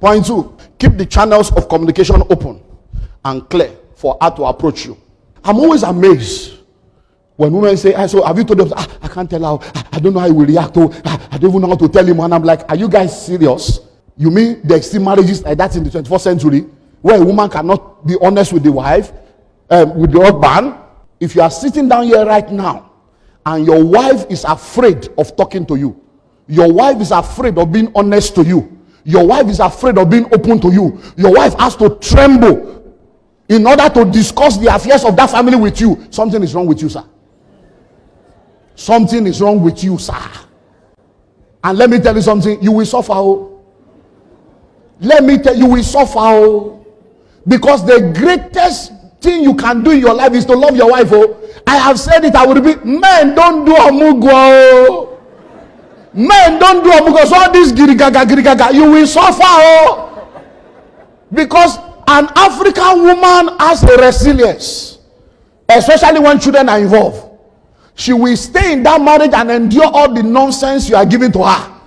Point 2, keep the channels of communication open and clear for her to approach you. I'm always amazed when women say, so have you told them? I can't tell her. I don't know how he will react. I don't even know how to tell him. And I'm like, are you guys serious? You mean there's still marriages like that in the 21st century where a woman cannot be honest with the wife, with the husband? If you are sitting down here right now and your wife is afraid of talking to you, your wife is afraid of being honest to you, your wife is afraid of being open to you, your wife has to tremble in order to discuss the affairs of that family with you, something is wrong with you, sir. Something is wrong with you, sir. And let me tell you something, you will suffer. Let me tell you, will suffer. Because the greatest thing you can do in your life is to love your wife. I have said it, I will repeat. Men don't do amugo. Men don't do amugo. So all this girigaga, you will suffer. Because an African woman has a resilience, especially when children are involved. She will stay in that marriage and endure all the nonsense you are giving to her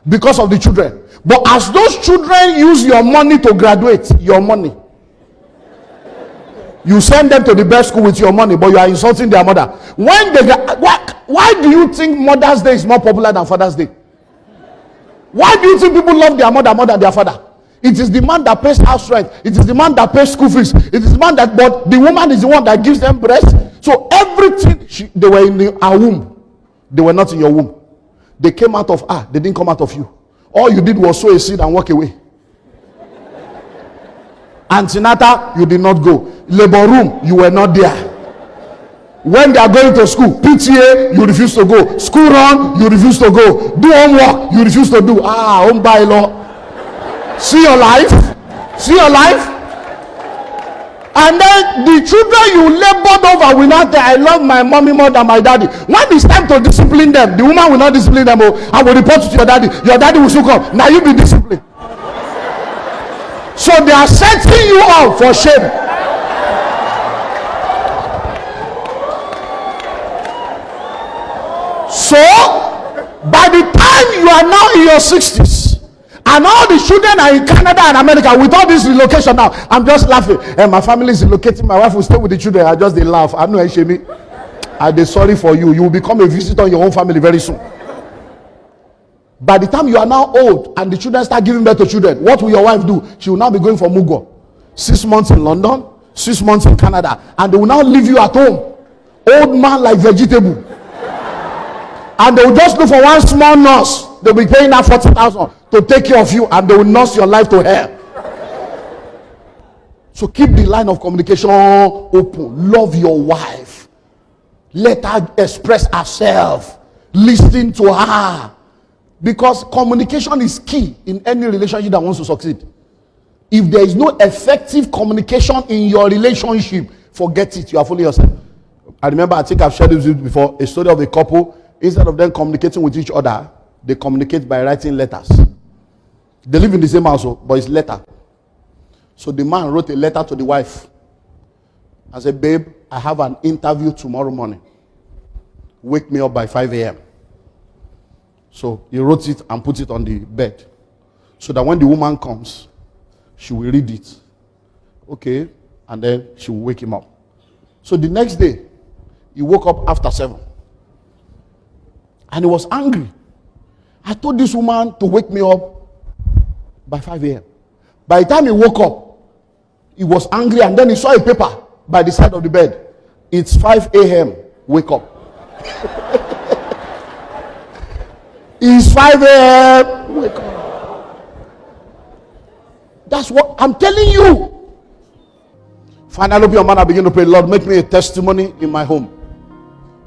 because of the children. But as those children use your money to graduate, your money, you send them to the best school with your money, but you are insulting their mother. When they why do you think Mother's Day is more popular than Father's Day? Why do you think people love their mother more than their father? It is the man that pays house rent. It is the man that pays school fees. It is the man that, but the woman is the one that gives them breast. So everything, they were in our womb. They were not in your womb. They came out of her. They didn't come out of you. All you did was sow a seed and walk away. Antenatal, you did not go. Labor room, you were not there. When they are going to school, PTA, you refuse to go. School run, you refuse to go. Do homework, you refuse to do. Home by law. See your life. See your life. And then the children you labored over will not say, I love my mommy more than my daddy. When it's time to discipline them, the woman will not discipline them. I will report to your daddy. Your daddy will soon come. Now you be disciplined. So they are setting you up for shame. So by the time you are now in your 60s, and all the children are in Canada and America with all this relocation now, I'm just laughing. And my family is relocating. My wife will stay with the children. I just they laugh. I know Shemi. I'm sorry for you. You will become a visitor in your own family very soon. By the time you are now old and the children start giving birth to children, what will your wife do? She will now be going for Mugo. 6 months in London, 6 months in Canada, and they will now leave you at home. Old man like vegetable. And they will just look for one small nurse. They'll be paying her 40,000 to take care of you, and they will nurse your life to hell. So keep the line of communication open. Love your wife. Let her express herself. Listen to her. Because communication is key in any relationship that wants to succeed. If there is no effective communication in your relationship, forget it. You are fooling yourself. I remember, I think I've shared this with you before, a story of a couple. Instead of them communicating with each other, they communicate by writing letters. They live in the same household, but it's letter. So the man wrote a letter to the wife and said, babe, I have an interview tomorrow morning. Wake me up by 5 a.m. So he wrote it and put it on the bed. So that when the woman comes, she will read it. Okay. And then she will wake him up. So the next day, he woke up after 7. And he was angry. I told this woman to wake me up by 5 a.m. By the time he woke up, he was angry, and then he saw a paper by the side of the bed. It's 5 a.m. Wake up. It's 5 a.m. Wake up. That's what I'm telling you. Finally, open your mouth and begin to pray. Lord, make me a testimony in my home.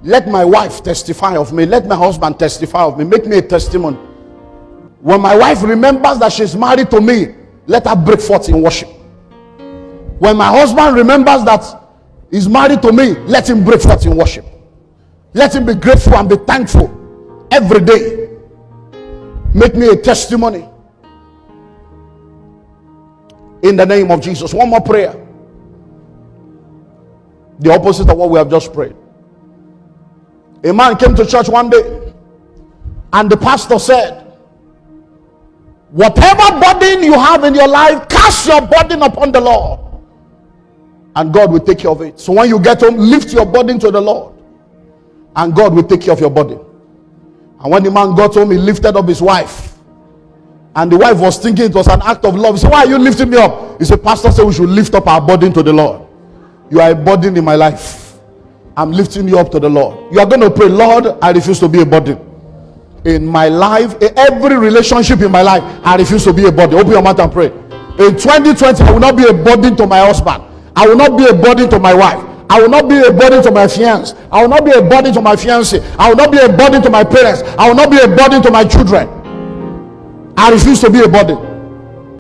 Let my wife testify of me. Let my husband testify of me. Make me a testimony. When my wife remembers that she's married to me, let her break forth in worship. When my husband remembers that he's married to me, let him break forth in worship. Let him be grateful and be thankful every day. Make me a testimony. In the name of Jesus. One more prayer. The opposite of what we have just prayed. A man came to church one day, and the pastor said, Whatever burden you have in your life, cast your burden upon the Lord, and God will take care of it. So when you get home, lift your burden to the Lord, and God will take care of your burden. And when the man got home, he lifted up his wife, and the wife was thinking it was an act of love. He said, why are you lifting me up? He said, pastor said we should lift up our burden to the Lord. You are a burden in my life. I'm lifting you up to the Lord. You are going to pray, Lord, I refuse to be a burden in my life. In every relationship in my life, I refuse to be a burden. Open your mouth and pray. In 2020, I will not be a burden to my husband. I will not be a burden to my wife. I will not be a burden to my fiancé. I will not be a burden to my fiancé. I will not be a burden to my parents. I will not be a burden to my children. I refuse to be a burden.